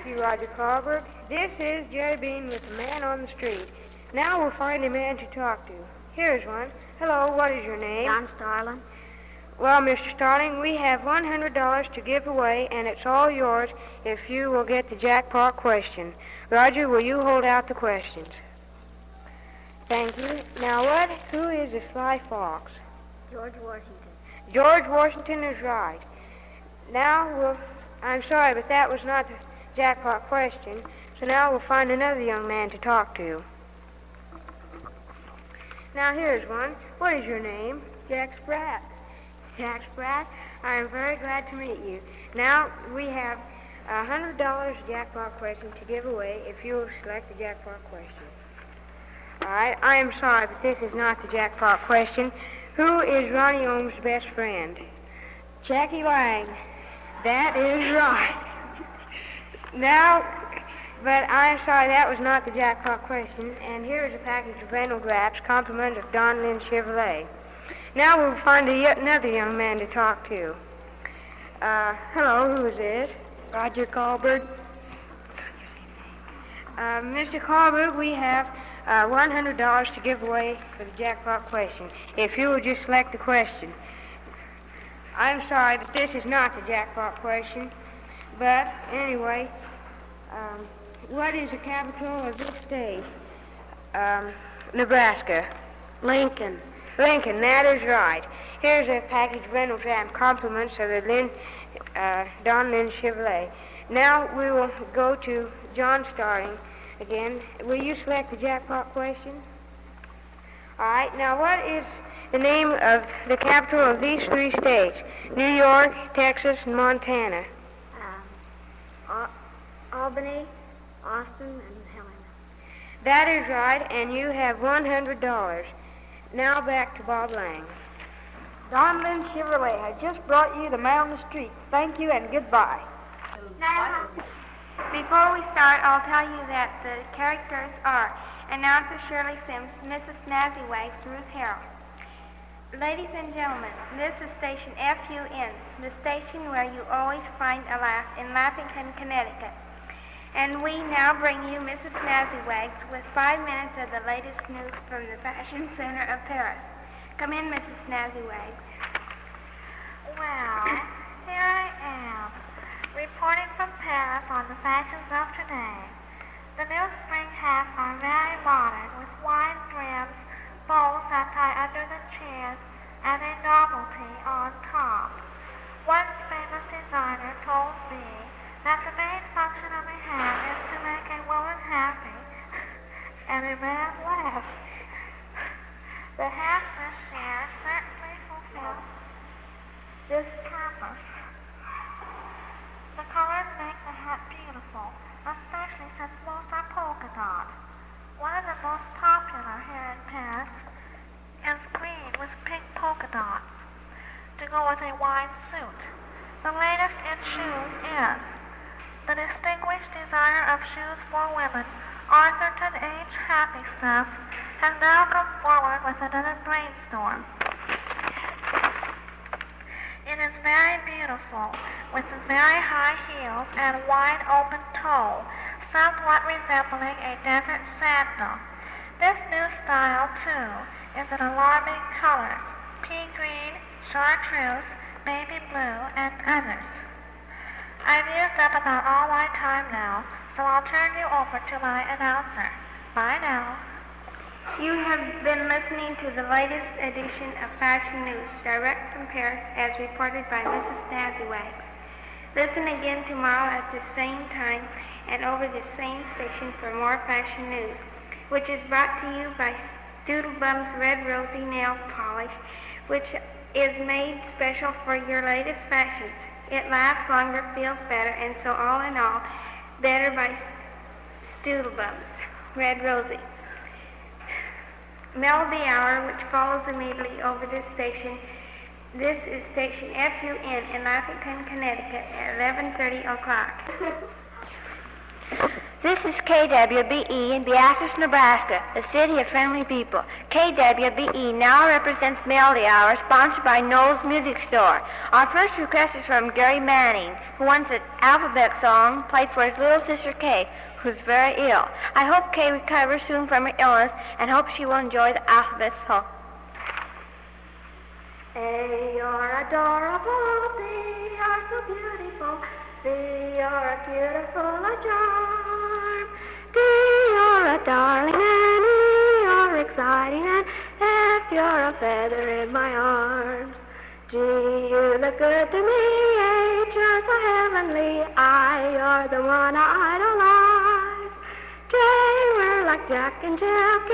you, Roger Carberg. This is Jerry Bean with the man on the street. Now we'll find a man to talk to. Here's one. Hello, what is your name? John Starling. Well, Mr. Starling, we have $100 to give away, and it's all yours if you will get the jackpot question. Roger, will you hold out the questions? Thank you. Now, who is a sly fox? George Washington. George Washington is right. Now, I'm sorry, but that was not the jackpot question, so now we'll find another young man to talk to. Now, here's one. What is your name? Jack Spratt. Jack Spratt, I am very glad to meet you. Now, we have $100 jackpot question to give away if you will select the jackpot question. All right, I am sorry, but this is not the jackpot question. Who is Ronnie Ohm's best friend? Jackie Lang. That is right. Now, but I'm sorry, that was not the jackpot question. And here's a package of rental wraps, compliment of Don Lynn Chevrolet. Now we'll find another young man to talk to. Hello, who is this? Roger Carberg. Mr. Carberg, we have $100 to give away for the jackpot question. If you will just select the question. I'm sorry, but this is not the jackpot question. But anyway, what is the capital of this state? Nebraska. Lincoln. Lincoln, that is right. Here's a package of rental wrap compliments of the Don Lynn Chevrolet. Now we will go to John Starling again. Will you select the jackpot question? All right. Now, what is the name of the capital of these three states? New York, Texas, and Montana. Albany, Austin, and Helena. That is right, and you have $100. Now back to Bob Lang. Don Lynn Chevrolet has just brought you the man on the street. Thank you and goodbye. Now, before we start, I'll tell you that the characters are announcer Shirley Sims, Mrs. Snazzywags, Ruth Harrell. Ladies and gentlemen, this is station FUN, the station where you always find a laugh in Lappington, Connecticut. And we now bring you Mrs. Snazzywags with 5 minutes of the latest news from the Fashion Center of Paris. Come in, Mrs. Snazzywags. Well, here I am, reporting from Paris on the fashions of today. The new spring hats are very modern, with wide brims, bows that tie under the chins, and a novelty on top. One famous designer told me that the main function of a hat is to make a woman happy and a man laugh. The hat this year certainly fulfills this purpose. The colors make the hat beautiful, especially since most are polka dot. One of the most popular here in Paris is green with pink polka dots to go with a wide suit. The latest in shoes is the distinguished designer of shoes for women, Arthurton H. Happy Stuff, has now come forward with another brainstorm. It is very beautiful, with very high heels and wide open toe, somewhat resembling a desert sandal. This new style, too, is in alarming colors: pea green, chartreuse, baby blue, and others. I've used up about all my time now, so I'll turn you over to my announcer. Bye now. You have been listening to the latest edition of Fashion News, direct from Paris, as reported by Mrs. Snazzywags. Listen again tomorrow at the same time and over the same station for more fashion news, which is brought to you by Doodlebum's Red Rosy Nail Polish, which is made special for your latest fashions. It lasts longer, feels better, and so all in all, better by Doodlebum's Red Rosy. Melody Hour, which follows immediately over this station. This is station FUN in Lappington, Connecticut at 11:30 o'clock. This is KWBE in Beatrice, Nebraska, the city of friendly people. KWBE now represents Melody Hour, sponsored by Noel's Music Store. Our first request is from Gary Manning, who wants an alphabet song played for his little sister Kay, who's very ill. I hope Kay recovers soon from her illness and hope she will enjoy the alphabet song. A, you're adorable. B, you're so beautiful. C, you're a beautiful a charm. D, you're a darling. And E, you're exciting. And F, you're a feather in my arms. G, you look good to me. H, you're so heavenly. I, you're the one I idolize. J, we're like Jack and Jill. K,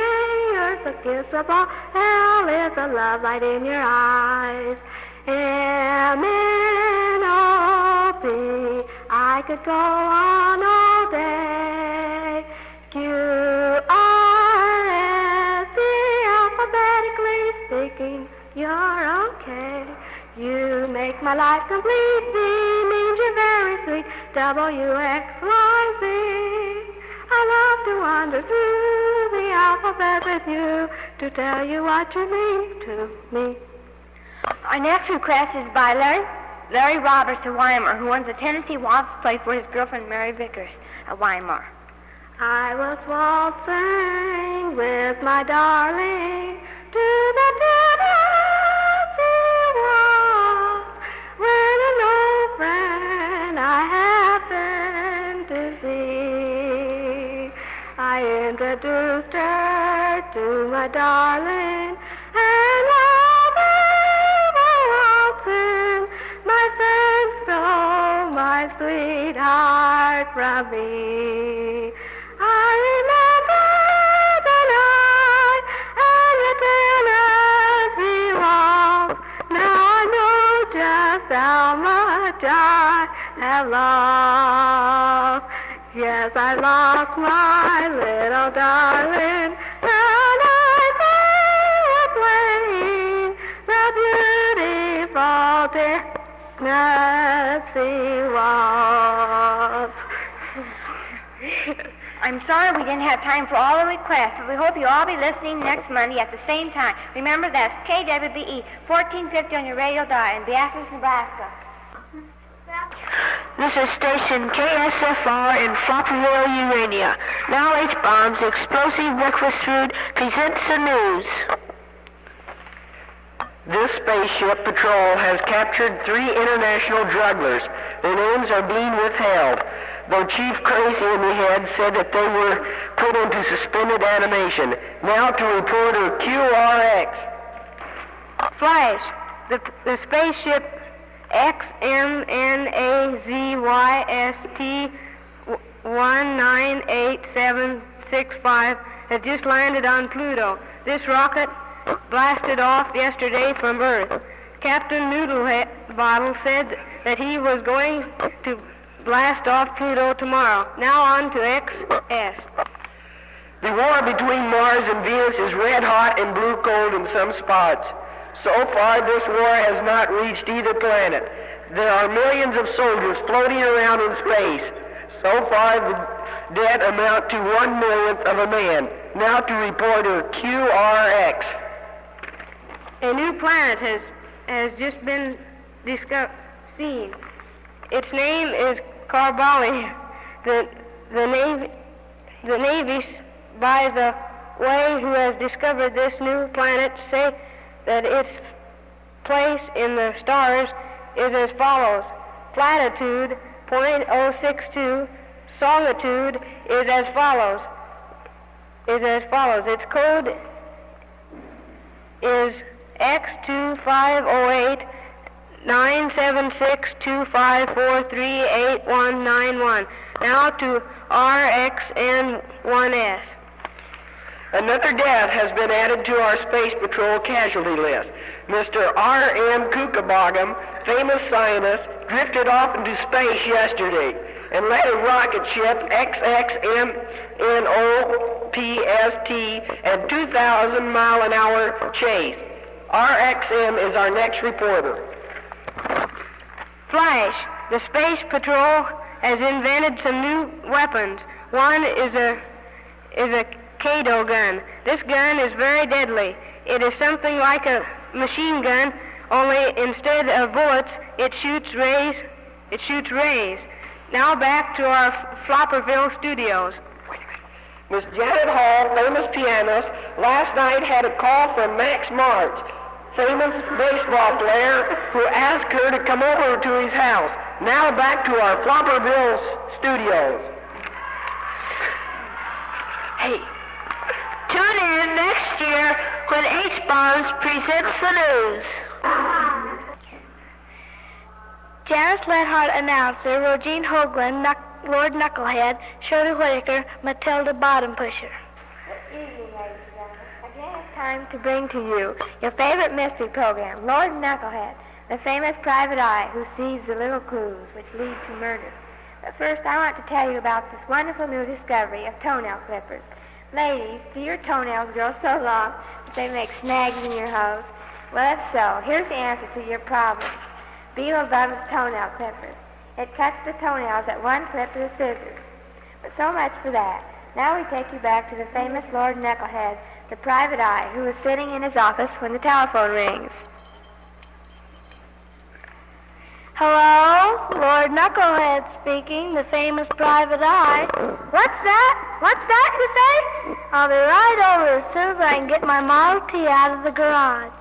you're so kissable. L is a love light in your eyes. M, N, O, P, I could go on all day. Q, R, S, T, alphabetically speaking, you're okay. You make my life complete. V means you're very sweet. W, X, Y, Z. I love to wander through the alphabet with you to tell you what you mean to me. Our next request is by Larry Roberts of Weimar, who wants a Tennessee waltz played for his girlfriend Mary Vickers of Weimar. I was waltzing with my darling to the Tennessee waltz when an old friend I happened to see. I introduced her to my darling, and while they were waltzing, my friend stole my sweetheart from me. I remember the night and the Tennessee waltz. Now I know just how much I have lost. Yes, I lost my little darling, and I playing the beautiful Tennessee waltz. I'm sorry we didn't have time for all the requests, but we hope you'll all be listening next Monday at the same time. Remember, that's KWBE 1450 on your radio dial in Beatrice, Nebraska. This is station KSFR in Floppyville, Urania. Now H-Bombs, explosive breakfast food, presents the news. This spaceship patrol has captured 3 international drugglers. Their names are being withheld, though Chief Crazy in the Head said that they were put into suspended animation. Now to reporter QRX. Flash, the spaceship XMNAZYST 198765 has just landed on Pluto. This rocket blasted off yesterday from Earth. Captain Noodlehead Bottle said that he was going to blast off Pluto tomorrow. Now on to XS. The war between Mars and Venus is red hot and blue cold in some spots. So far, this war has not reached either planet. There are millions of soldiers floating around in space. So far, the dead amount to 1/1,000,000th of a man. Now to reporter QRX. A new planet has just been seen. Its name is Carbali. The navies, by the way, who has discovered this new planet, say that its place in the stars is as follows: platitude 0.062, solitude is as follows. Its code is X2508 97625438191. Now to RXN1S. Another death has been added to our Space Patrol casualty list. Mr. R.M. Kukabogam, famous scientist, drifted off into space yesterday and led a rocket ship XXMNOPST at 2,000-mile-an-hour chase. RXM is our next reporter. Flash, the Space Patrol has invented some new weapons. One is a Kado gun. This gun is very deadly. It is something like a machine gun, only instead of bullets, it shoots rays. Now back to our Flopperville studios. Miss Janet Hall, famous pianist, last night had a call from Max Martz, famous baseball player, who asked her to come over to his house. Now back to our Flopperville studios. Hey, tune in next year when H-Bombs presents the news. Janice Lenhart announcer, Rogine Hoagland, Lord Knucklehead, Shirley Whittaker, Matilda Bottom Pusher. Good evening, ladies and gentlemen. Again, it's time to bring to you your favorite mystery program, Lord Knucklehead, the famous private eye who sees the little clues which lead to murder. But first, I want to tell you about this wonderful new discovery of toenail clippers. Ladies, do your toenails grow so long that they make snags in your hose? Well, if so, here's the answer to your problem. Beelzebub's toenail clippers. It cuts the toenails at one clip with scissors. But so much for that. Now we take you back to the famous Lord Knucklehead, the private eye, who was sitting in his office when the telephone rings. Hello? Lord Knucklehead speaking, the famous private eye. What's that? What's that, you say? I'll be right over as soon as I can get my Model T out of the garage.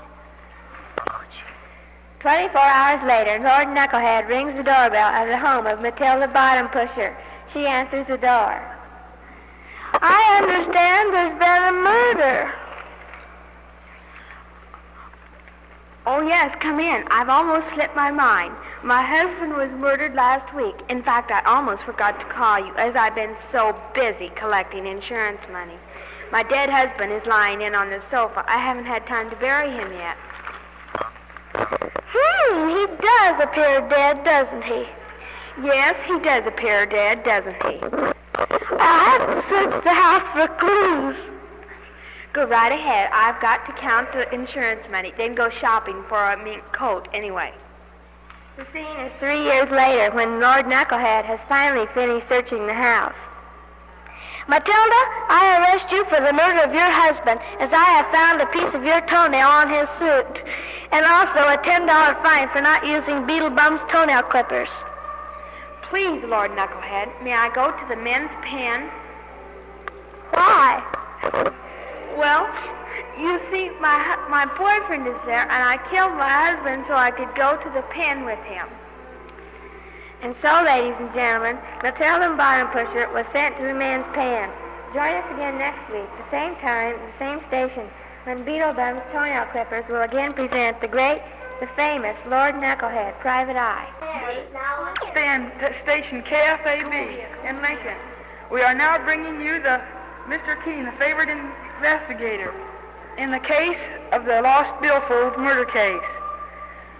24 hours later, Lord Knucklehead rings the doorbell at the home of Matilda Bottom Pusher. She answers the door. I understand there's been a murder. Oh, yes, come in. I've almost slipped my mind. My husband was murdered last week. In fact, I almost forgot to call you, as I've been so busy collecting insurance money. My dead husband is lying in on the sofa. I haven't had time to bury him yet. He does appear dead, doesn't he? Yes, he does appear dead, doesn't he? I'll have to search the house for clues. Go right ahead. I've got to count the insurance money, then go shopping for a mink coat anyway. The scene is 3 years later when Lord Knucklehead has finally finished searching the house. Matilda, I arrest you for the murder of your husband, as I have found a piece of your toenail on his suit, and also a $10 fine for not using Beetlebum's toenail clippers. Please, Lord Knucklehead, may I go to the men's pen? Why? Well, you see, my boyfriend is there, and I killed my husband so I could go to the pen with him. And so, ladies and gentlemen, Matilda Bottom Pusher was sent to the men's pen. Join us again next week, the same time, the same station, when Beetlebum's toenail clippers will again present the great, the famous Lord Knucklehead, Private Eye. Station KFAB in Lincoln. We are now bringing you Mr. Keene, the favorite investigator, in the case of the lost billfold murder case.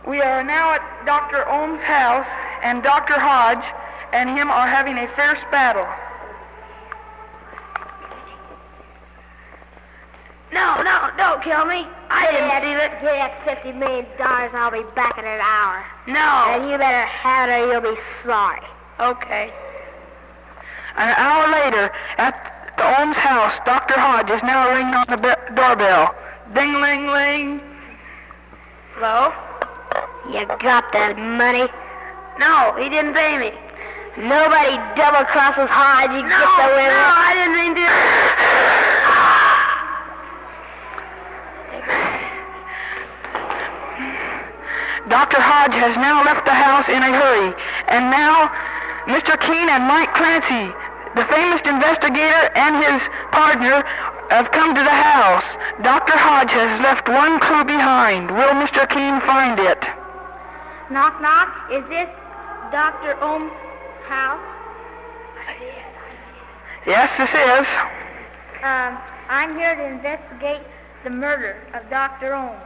We are now at Dr. Ohm's house, and Dr. Hodge and him are having a fierce battle. No, don't kill me. I didn't steal it. Give that $50 million and I'll be back in an hour. No. And you better have it or you'll be sorry. Okay. An hour later, at the Ohm's house, Dr. Hodge is now ringing on the doorbell. Ding-ling-ling. Hello? You got that money? No, he didn't pay me. Nobody double-crosses Hodge. You get the women. No, I didn't mean to. Dr. Hodge has now left the house in a hurry, and now Mr. Keene and Mike Clancy, the famous investigator, and his partner have come to the house. Dr. Hodge has left one clue behind. Will Mr. Keene find it? Knock, knock. Is this Dr. Ohm's house? Yes, this is. I'm here to investigate the murder of Dr. Ohm.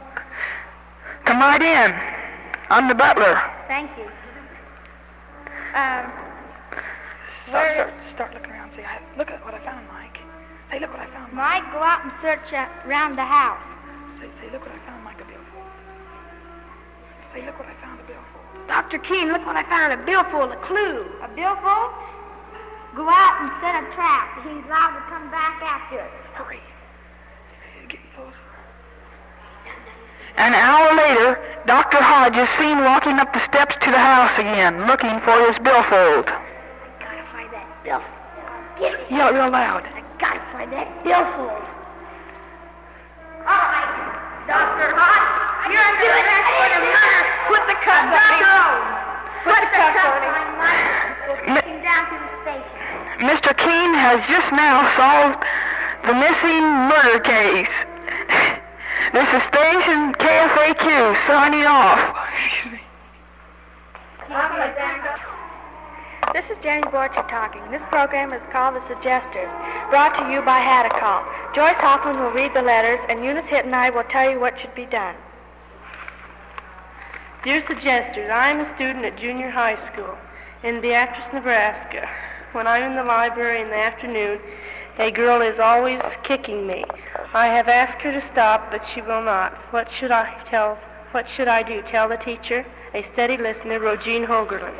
Come right in. I'm the butler. Thank you. Start looking around. See, look at what I found, Mike. Say, look what I found, Mike, Mike. go out and search around the house. Say, look what I found, Mike, a billfold. Say, look what I found, a billfold. Dr. Keene, look what I found, a billfold, a clue. A billfold? Go out and set a trap. He's allowed to come back after it. Hurry. An hour later, Dr. Hodge is seen walking up the steps to the house again, looking for his billfold. I gotta find that billfold. Get it. Yell real loud. I gotta find that billfold. All right, Dr. Hodge, you're doing that for the murder. Put the cuffs on him. Put the cuffs on him. We'll take him down to the station. Mr. Keene has just now solved the missing murder case. This is Station KFAQ signing off. This is Jenny Borcher talking. This program is called The Suggesters, brought to you by Hadacol. Joyce Hoffman will read the letters, and Eunice Hitt and I will tell you what should be done. Dear Suggesters, I am a student at junior high school in Beatrice, Nebraska. When I'm in the library in the afternoon, a girl is always kicking me. I have asked her to stop, but she will not. What should I do? Tell the teacher? A steady listener, Rogine Hogerland.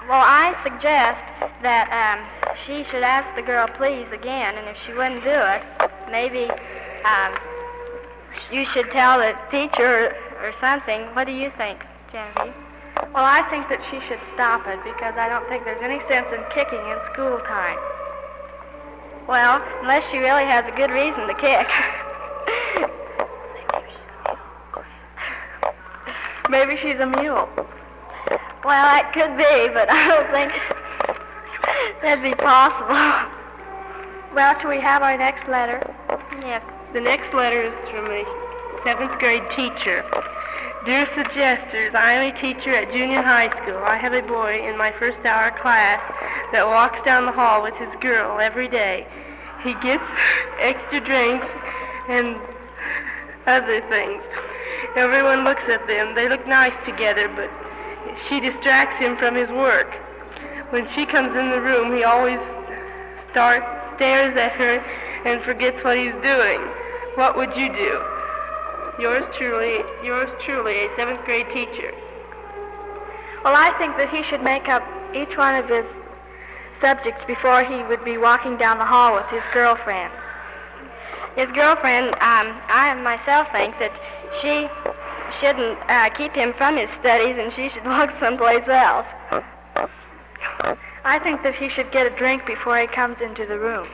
Well, I suggest that she should ask the girl please again, and if she wouldn't do it, maybe you should tell the teacher or something. What do you think, Genevieve? Well, I think that she should stop it because I don't think there's any sense in kicking in school time. Well, unless she really has a good reason to kick. Maybe she's a mule. Well, that could be, but I don't think that'd be possible. Well, shall we have our next letter? Yes. The next letter is from a 7th grade teacher. Dear Suggesters, I am a teacher at junior high school. I have a boy in my first hour class that walks down the hall with his girl every day. He gets extra drinks and other things. Everyone looks at them. They look nice together, but she distracts him from his work. When she comes in the room, he always stares at her and forgets what he's doing. What would you do? Yours truly, a 7th grade teacher. Well, I think that he should make up each one of his subjects before he would be walking down the hall with his girlfriend. His girlfriend, I myself think that she shouldn't keep him from his studies and she should walk someplace else. I think that he should get a drink before he comes into the room.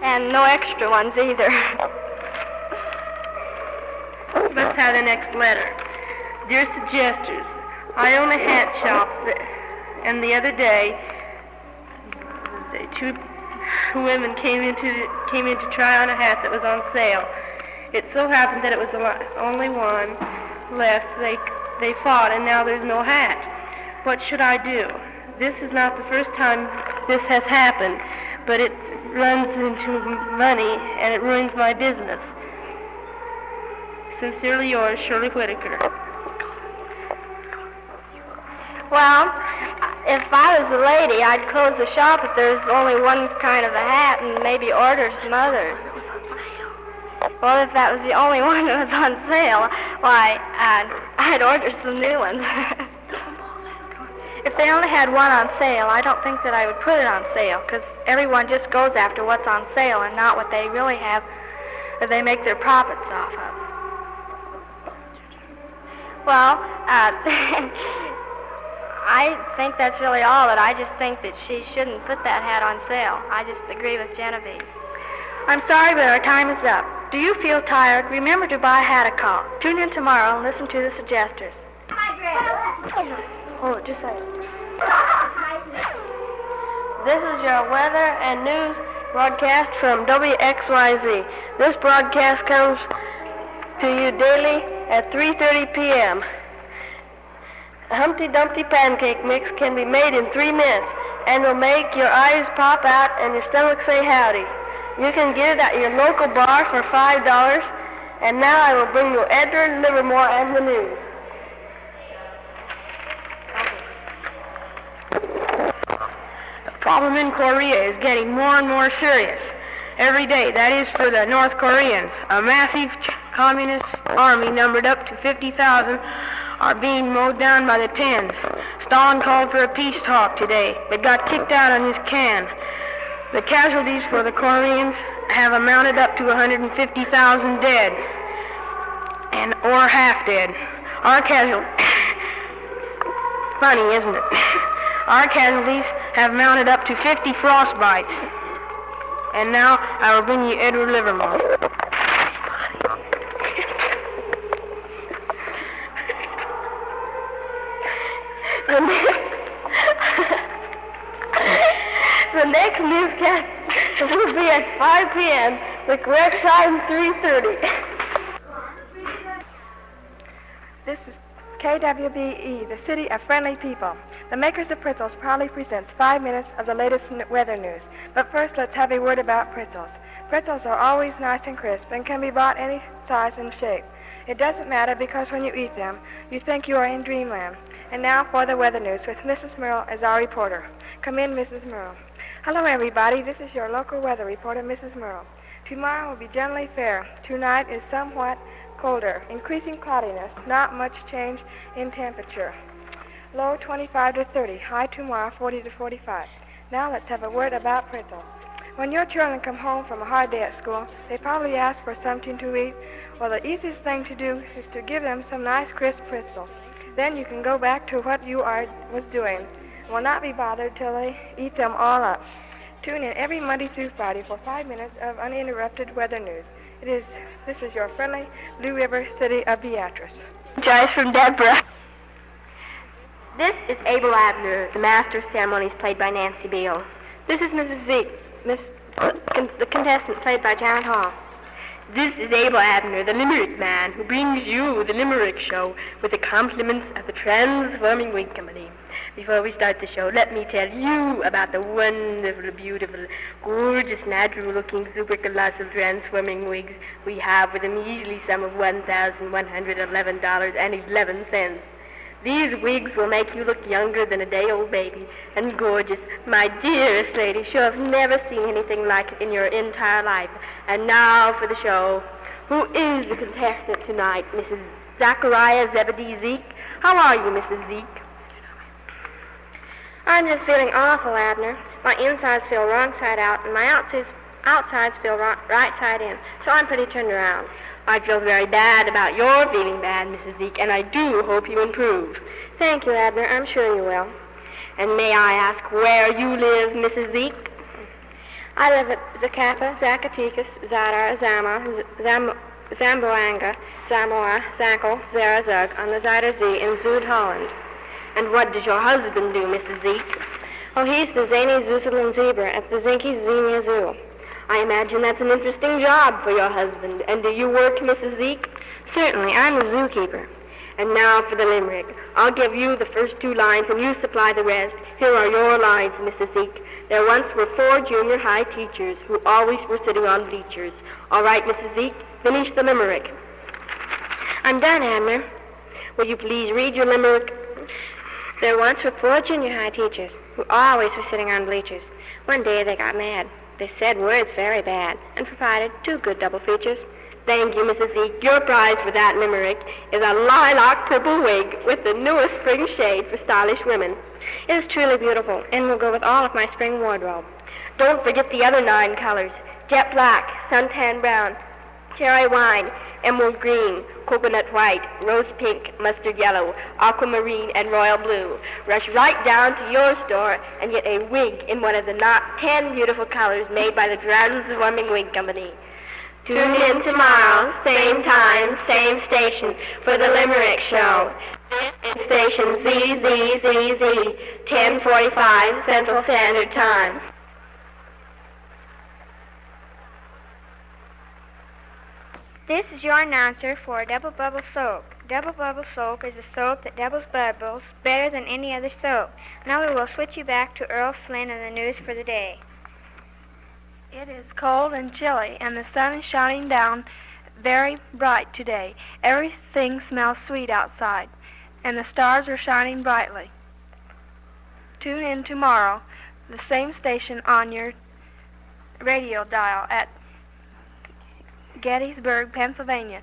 And no extra ones either. Let's have the next letter. Dear Suggesters, I own a hat shop, and the other day, two women came in to try on a hat that was on sale. It so happened that it was the only one left. They fought, and now there's no hat. What should I do? This is not the first time this has happened, but it runs into money, and it ruins my business. Sincerely yours, Shirley Whitaker. Well, if I was a lady, I'd close the shop if there's only one kind of a hat and maybe order some others. Well, if that was the only one that was on sale, why, I'd order some new ones. If they only had one on sale, I don't think that I would put it on sale, because everyone just goes after what's on sale and not what they really have, that they make their profits off of. Well, I think that's really all. That I just think that she shouldn't put that hat on sale. I just agree with Genevieve. I'm sorry, but our time is up. Do you feel tired? Remember to buy Hadacol. Tune in tomorrow and listen to the Suggesters. Hold it, just a second. This is your weather and news broadcast from WXYZ. This broadcast comes to you daily at 3:30 p.m. A Humpty Dumpty pancake mix can be made in 3 minutes and will make your eyes pop out and your stomach say howdy. You can get it at your local bar for $5. And now I will bring you Edward Livermore and the news. The problem in Korea is getting more and more serious. Every day, that is for the North Koreans. A massive communist army numbered up to 50,000 are being mowed down by the tens. Stalin called for a peace talk today, but got kicked out on his can. The casualties for the Koreans have amounted up to 150,000 dead, or half dead. Our funny, isn't it? Our casualties have mounted up to 50 frostbites. And now I will bring you Edward Livermore. The next newscast will be at 5 p.m. The correct time, 3:30. This is KWBE, the city of friendly people. The makers of pretzels proudly presents 5 minutes of the latest weather news. But first, let's have a word about pretzels. Pretzels are always nice and crisp and can be bought any size and shape. It doesn't matter because when you eat them, you think you are in dreamland. And now for the weather news with Mrs. Merle as our reporter. Come in, Mrs. Merle. Hello, everybody. This is your local weather reporter, Mrs. Merle. Tomorrow will be generally fair. Tonight is somewhat colder, increasing cloudiness, not much change in temperature. Low 25 to 30, high tomorrow 40 to 45. Now let's have a word about pretzels. When your children come home from a hard day at school, they probably ask for something to eat. Well, the easiest thing to do is to give them some nice crisp pretzels. Then you can go back to what you was doing and will not be bothered till they eat them all up. Tune in every Monday through Friday for 5 minutes of uninterrupted weather news. This is your friendly Blue River city of Beatrice. Joyce from Deborah. This is Abel Abner, the master of ceremonies played by Nancy Beale. This is Mrs. Zeke, the contestant played by Janet Hall. This is Abel Abner, the limerick man, who brings you the limerick show with the compliments of the Transforming Wig Company. Before we start the show, let me tell you about the wonderful, beautiful, gorgeous, natural-looking, super-colossal transforming wigs we have with a measly sum of $1,111.11. These wigs will make you look younger than a day-old baby and gorgeous. My dearest lady, sure have never seen anything like it in your entire life. And now for the show. Who is the contestant tonight? Mrs. Zachariah Zebedee Zeke. How are you, Mrs. Zeke? I'm just feeling awful, Abner. My insides feel wrong side out, and my outsides feel right side in, so I'm pretty turned around. I feel very bad about your feeling bad, Mrs. Zeke, and I do hope you improve. Thank you, Abner. I'm sure you will. And may I ask where you live, Mrs. Zeke? I live at Zacapa, Zacatecas, Zadar, Zama, Zamboanga, Zamoa, Zankel, Zarazug on the Zuider Zee in Zuid, Holland. And what does your husband do, Mrs. Zeke? Oh, he's the zany Zooseland zebra at the Zinke Xenia Zoo. I imagine that's an interesting job for your husband. And do you work, Mrs. Zeke? Certainly. I'm a zookeeper. And now for the limerick. I'll give you the first 2 lines and you supply the rest. Here are your lines, Mrs. Zeke. There once were 4 junior high teachers who always were sitting on bleachers. All right, Mrs. Zeke, finish the limerick. I'm done, Abner. Will you please read your limerick? There once were 4 junior high teachers who always were sitting on bleachers. One day they got mad. They said words very bad and provided 2 good double features. Thank you, Mrs. Zeke. Your prize for that limerick is a lilac purple wig with the newest spring shade for stylish women. It is truly beautiful and will go with all of my spring wardrobe. Don't forget the other 9 colors: jet black, suntan brown, cherry wine, emerald green, coconut white, rose pink, mustard yellow, aquamarine, and royal blue. Rush right down to your store and get a wig in one of the 10 beautiful colors made by the Transforming Wig Company. Tune in tomorrow, same time, same station, for the Limerick Show. Station ZZZZ, 10:45 Central Standard Time. This is your announcer for Double Bubble Soap. Double Bubble Soap is a soap that doubles bubbles better than any other soap. Now we will switch you back to Earl Flynn and the news for the day. It is cold and chilly, and the sun is shining down very bright today. Everything smells sweet outside, and the stars are shining brightly. Tune in tomorrow, the same station on your radio dial at Gettysburg, Pennsylvania,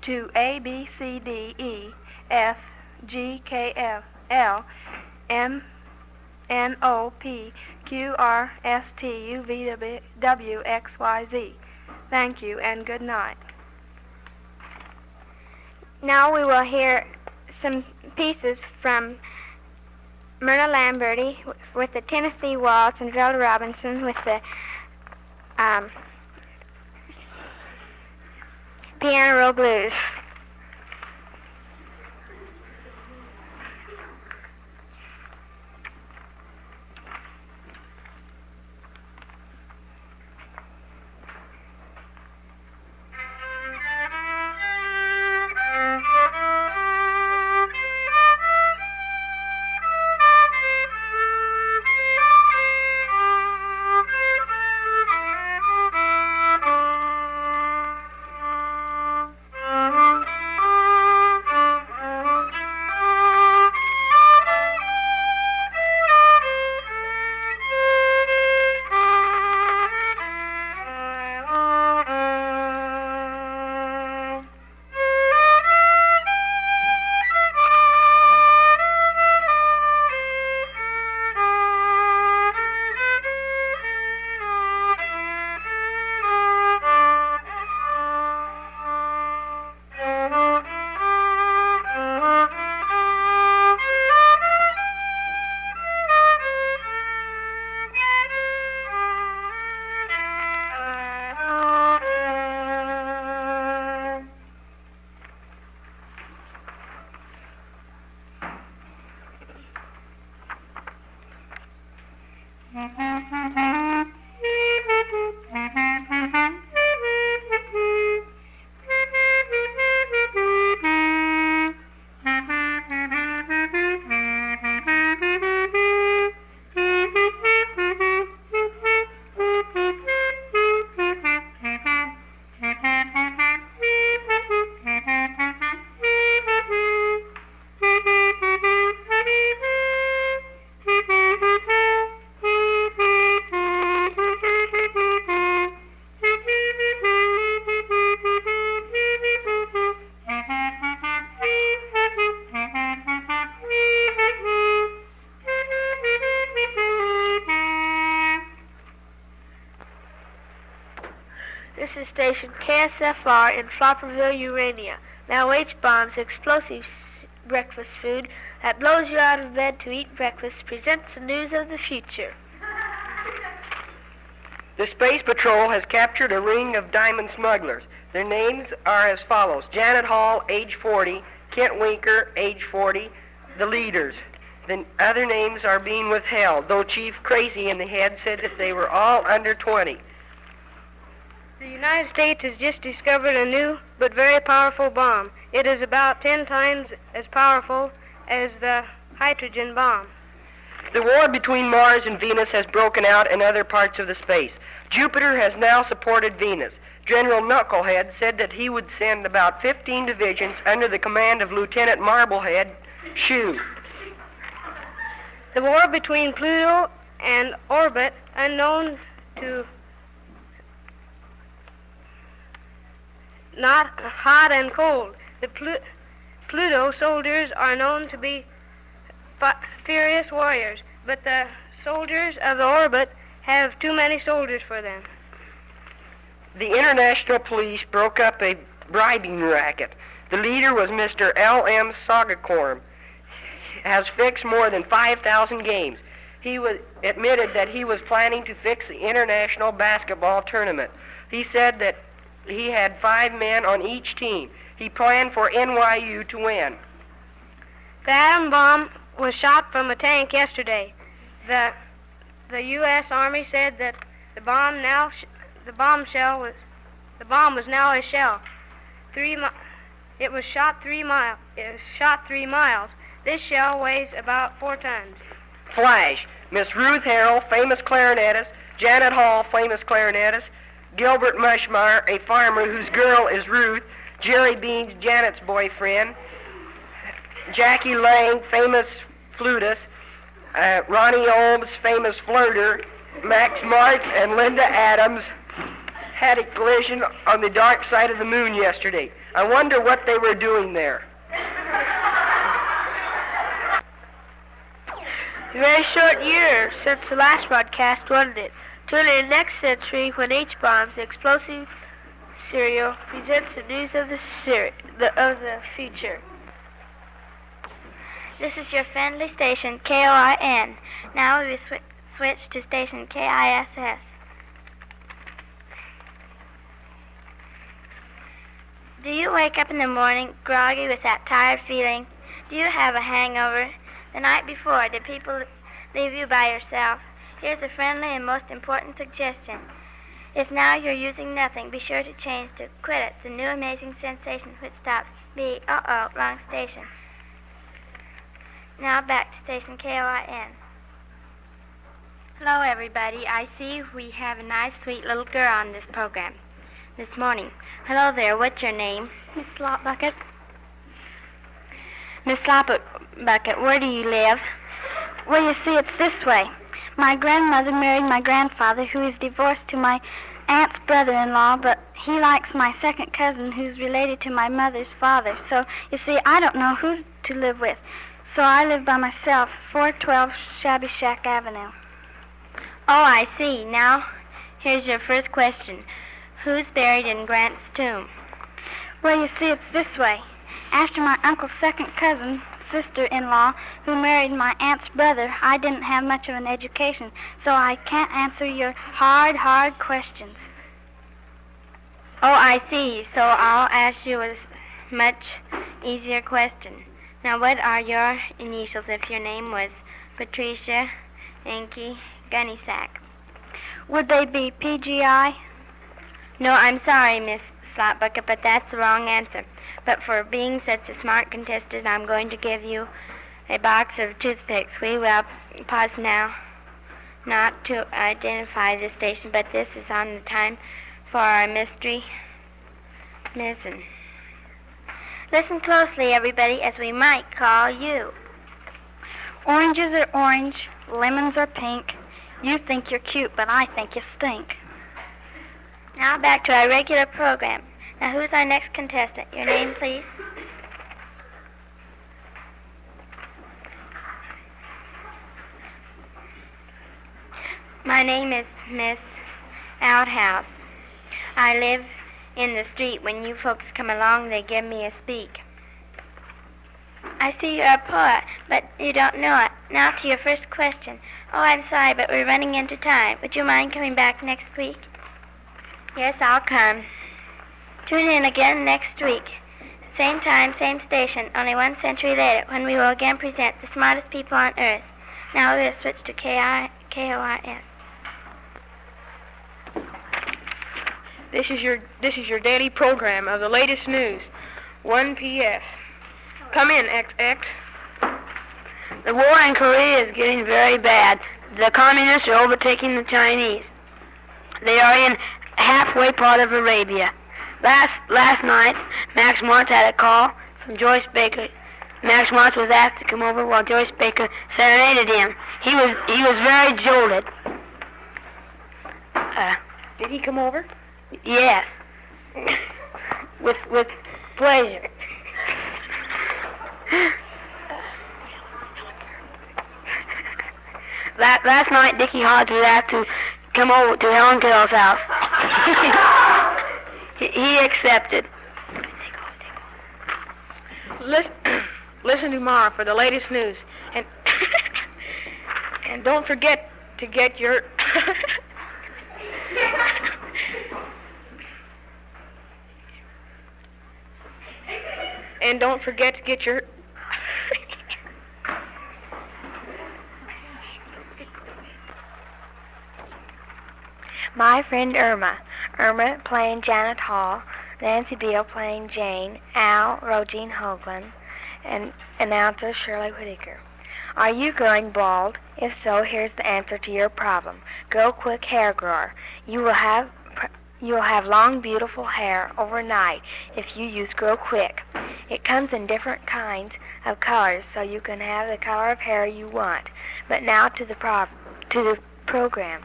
to ABCDEFGKF. LMNOPQRSTUVWXYZ. Thank you and good night. Now we will hear some pieces from Myrna Lamberty with the Tennessee Waltz and Velda Robinson with the Piano Roll Blues. This is station KSFR in Flopperville, Urania. Now H-Bombs, explosive breakfast food that blows you out of bed to eat breakfast, presents the news of the future. The Space Patrol has captured a ring of diamond smugglers. Their names are as follows: Janet Hall, age 40, Kent Winker, age 40, the leaders. The other names are being withheld, though Chief Crazy in the Head said that they were all under 20. The United States has just discovered a new but very powerful bomb. It is about 10 times as powerful as the hydrogen bomb. The war between Mars and Venus has broken out in other parts of the space. Jupiter has now supported Venus. General Knucklehead said that he would send about 15 divisions under the command of Lieutenant Marblehead Shue. The war between Pluto and orbit, unknown to not hot and cold. The Pluto soldiers are known to be furious warriors, but the soldiers of the orbit have too many soldiers for them. The international police broke up a bribing racket. The leader was Mr. L.M. Sagakorn. Has fixed more than 5,000 games. He admitted that he was planning to fix the international basketball tournament. He said that he had 5 men on each team. He planned for NYU to win. The atom bomb was shot from a tank yesterday. The U.S. Army said that the bomb was now a shell. It was shot 3 miles. This shell weighs about 4 tons. Flash. Miss Ruth Harrell, famous clarinetist. Janet Hall, famous clarinetist. Gilbert Mushmeyer, a farmer whose girl is Ruth. Jerry Beans, Janet's boyfriend. Jackie Lang, famous flutist. Ronnie Olmes, famous flirter. Max Martz and Linda Adams had a collision on the dark side of the moon yesterday. I wonder what they were doing there. A very short year since the last broadcast, wasn't it? Tune in next century when H-bombs, the explosive serial, presents the news of the future. This is your friendly station, KORN. Now we will switch to station KISS. Do you wake up in the morning groggy with that tired feeling? Do you have a hangover? The night before, did people leave you by yourself? Here's a friendly and most important suggestion. If now you're using nothing, be sure to change to Quit It, the new amazing sensation which stops wrong station. Now back to station KORN. Hello, everybody. I see we have a nice, sweet little girl on this program this morning. Hello there. What's your name? Miss Slopbucket. Miss Slopbucket, where do you live? Well, you see, it's this way. My grandmother married my grandfather, who is divorced to my aunt's brother-in-law, but he likes my second cousin, who's related to my mother's father. So, you see, I don't know who to live with. So I live by myself, 412 Shabby Shack Avenue. Oh, I see. Now, here's your first question. Who's buried in Grant's tomb? Well, you see, it's this way. After my uncle's second cousin, sister-in-law, who married my aunt's brother, I didn't have much of an education, so I can't answer your hard questions. Oh, I see. So I'll ask you a much easier question. Now, what are your initials if your name was Patricia Inky Gunnysack? Would they be PGI? No, I'm sorry, Miss Slopbucket, but that's the wrong answer. But for being such a smart contestant, I'm going to give you a box of toothpicks. We will pause now, not to identify the station, but this is on the time for our mystery. Listen. Listen closely, everybody, as we might call you. Oranges are orange, lemons are pink. You think you're cute, but I think you stink. Now back to our regular program. Now, who's our next contestant? Your name, please? My name is Miss Outhouse. I live in the street. When you folks come along, they give me a speak. I see you're a poet, but you don't know it. Now to your first question. Oh, I'm sorry, but we're running into time. Would you mind coming back next week? Yes, I'll come. Tune in again next week. Same time, same station, only 1 century later, when we will again present the smartest people on Earth. Now we'll switch to KORN. This is your daily program of the latest news. 1 P.S. Come in, XX. The war in Korea is getting very bad. The communists are overtaking the Chinese. They are in halfway part of Arabia. Last night, Max Martz had a call from Joyce Baker. Max Martz was asked to come over while Joyce Baker serenaded him. He was very jolted. Did he come over? Yes. with pleasure. Last night, Dickie Hodge was asked to come over to Helen Carroll's house. He accepted. Listen tomorrow for the latest news, and and don't forget to get your My friend Irma. Irma playing Janet Hall, Nancy Beale playing Jane, Al, Rogine Hoagland, and announcer Shirley Whittaker. Are you going bald? If so, here's the answer to your problem. Grow Quick Hair Grower. You will have long, beautiful hair overnight if you use Grow Quick. It comes in different kinds of colors, so you can have the color of hair you want. But now to the program.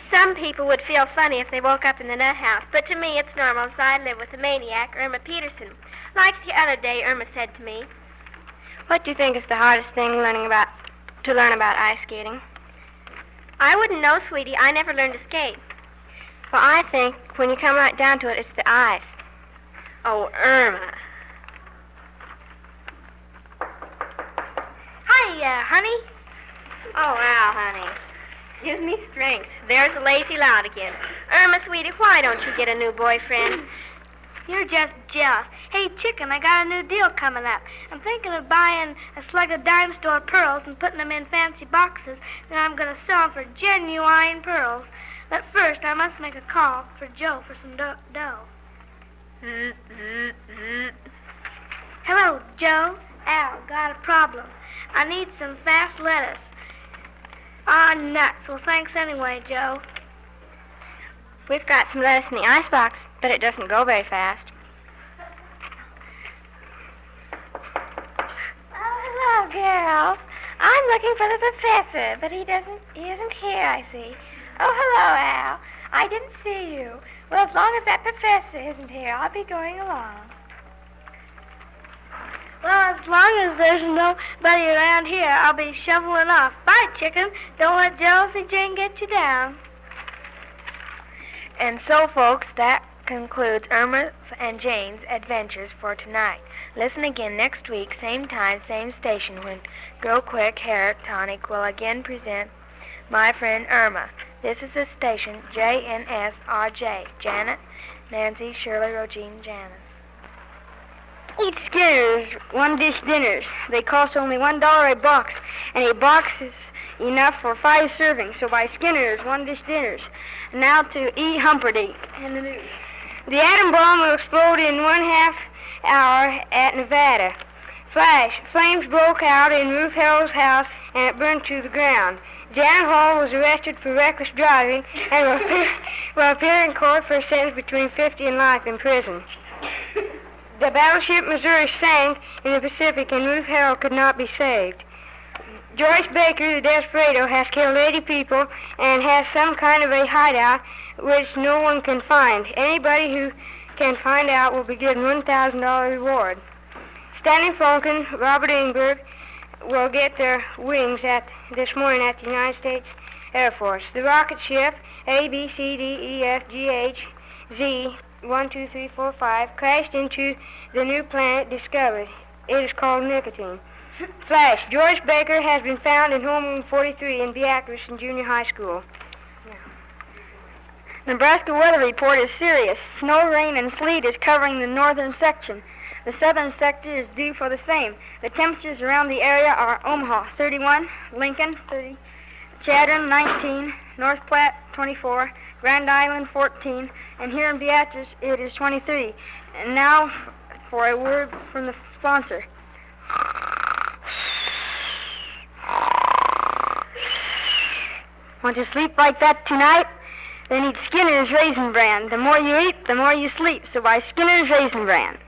Some people would feel funny if they woke up in the nut house, but to me it's normal, so I live with a maniac, Irma Peterson. Like the other day, Irma said to me, What do you think is the hardest thing learning about to learn about ice skating. I wouldn't know, sweetie. I never learned to skate. Well, I think when you come right down to it, it's the ice. Oh, Irma. Hiya, honey. Oh, Al, honey. Gives me strength. There's the lazy loud again. Irma, sweetie, why don't you get a new boyfriend? You're just jealous. Hey, chicken, I got a new deal coming up. I'm thinking of buying a slug of dime store pearls and putting them in fancy boxes, and I'm going to sell them for genuine pearls. But first, I must make a call for Joe for some dough. Hello, Joe. Al, got a problem. I need some fast lettuce. Ah, nuts. Well, thanks anyway, Joe. We've got some lettuce in the icebox, but it doesn't go very fast. Oh, hello, girls. I'm looking for the professor, but he isn't here, I see. Oh, hello, Al. I didn't see you. Well, as long as that professor isn't here, I'll be going along. Well, as long as there's nobody around here, I'll be shoveling off. Bye, chicken. Don't let Jealousy Jane get you down. And so, folks, that concludes Irma and Jane's adventures for tonight. Listen again next week, same time, same station, when Grow Quick Hair Tonic will again present My Friend Irma. This is the station JNSRJ. Janet, Nancy, Shirley, Rogine, Janice. Eat Skinner's one-dish dinners. They cost only $1 a box, and a box is enough for 5 servings. So buy Skinner's one-dish dinners. Now to E. Humperdinck in the news. The atom bomb will explode in 1/2 hour at Nevada. Flash. Flames broke out in Ruth Harrell's house, and it burned to the ground. Jan Hall was arrested for reckless driving and will appear in court for a sentence between 50 and life in prison. The battleship Missouri sank in the Pacific, and Ruth Harrell could not be saved. Joyce Baker, the desperado, has killed 80 people and has some kind of a hideout which no one can find. Anybody who can find out will be given $1,000 reward. Stanley Falcon, Robert Ingberg will get their wings this morning at the United States Air Force. The rocket ship ABCDEFGHZ 1, 2, 3, 4, 5 crashed into the new planet discovered. It is called nicotine. Flash. Joyce Baker has been found in homeroom 43 in Beatrice Jr. High School. Nebraska weather report is serious. Snow, rain, and sleet is covering the northern section. The southern sector is due for the same. The temperatures around the area are Omaha 31, Lincoln 30, Chadron 19, North Platte 24, Grand Island 14, and here in Beatrice it is 23. And now for a word from the sponsor. Want to sleep like that tonight? Then eat Skinner's Raisin Bran. The more you eat, the more you sleep. So buy Skinner's Raisin Bran.